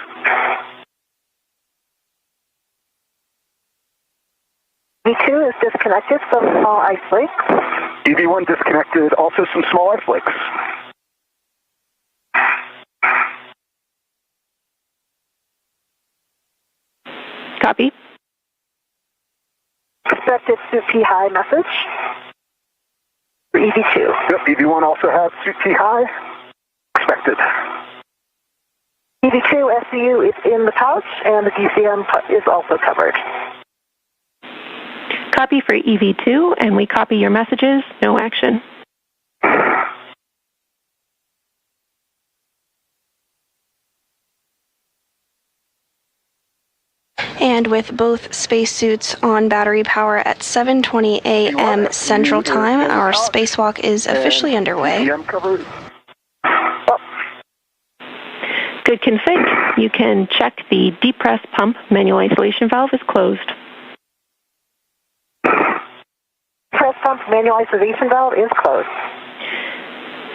EV2 is disconnected, some small ice flakes. EV1 disconnected, also some small ice flakes. Copy. Expected suit P high message for EV2. Yep, EV1 also has suit P high. Expected. EV2 SCU is in the pouch, and the DCM is also covered. Copy for EV2, and we copy your messages. No action. And with both spacesuits on battery power at 7:20 a.m. Central Time, our spacewalk is officially underway. Good config. You can check the depress pump manual isolation valve is closed. Press pump manual isolation valve is closed.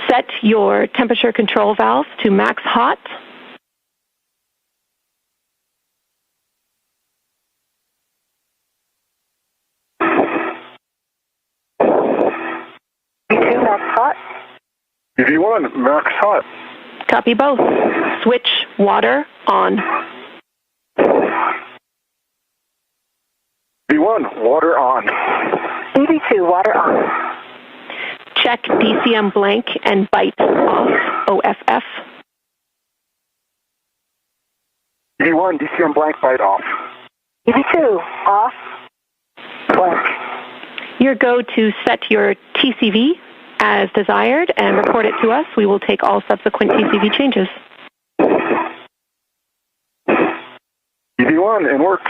Set your temperature control valve to max hot. EV2 max hot. EV1 max hot. Copy both. Switch water on. EV1 water on. EV2 water on. Check DCM blank and bite off OFF. EV1 DCM blank bite off. EV2 off. Blank. Your go to set your TCV as desired and report it to us. We will take all subsequent TCV changes. EV1 and work.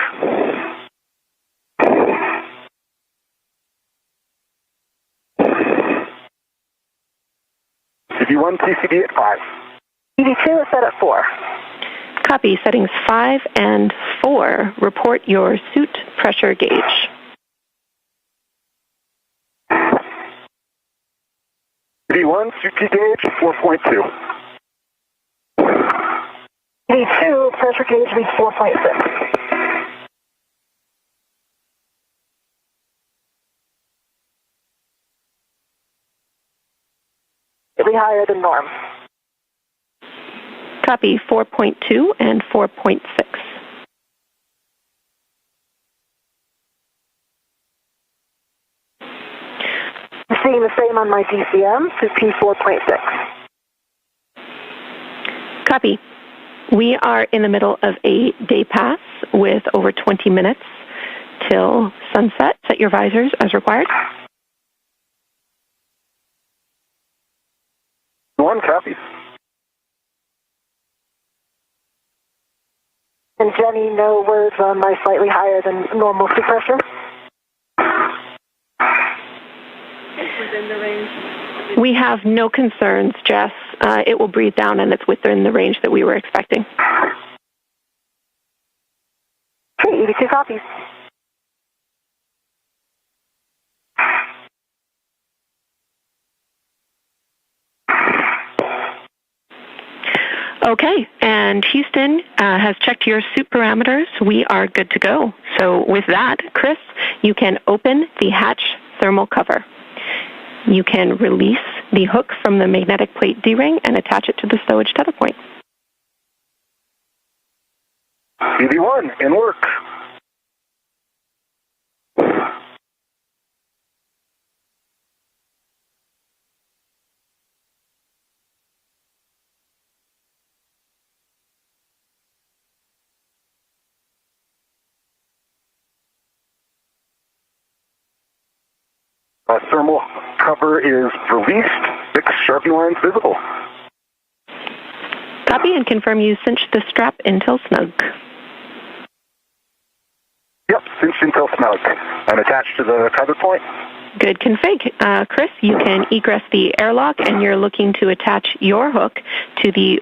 EV1 TCV at 5. EV2 is set at 4. Copy settings 5 and 4. Report your suit pressure gauge. EV1 suit P gauge 4.2. EV2 pressure gauge reads 4.6. It'll be higher than norm. Copy 4.2 and 4.6. I'm seeing the same on my DCM, suit P 4.6. Copy. We are in the middle of a day pass with over 20 minutes till sunset. Set your visors as required. One copies. And Jenny, no words on my slightly higher than normal suit pressure? We have no concerns, Jess. It will breathe down and it's within the range that we were expecting. Okay, EV2 copies. Okay, and Houston has checked your suit parameters. We are good to go. So with that, Chris, you can open the hatch thermal cover. You can release the hook from the magnetic plate D-ring and attach it to the stowage tether point. EV1, in work. Thermal cover is released. 6 Sharpie lines visible. Copy and confirm you cinched the strap until snug. Yep, cinched until snug. And attached to the tether point. Good config. Chris, you can egress the airlock, and you're looking to attach your hook to the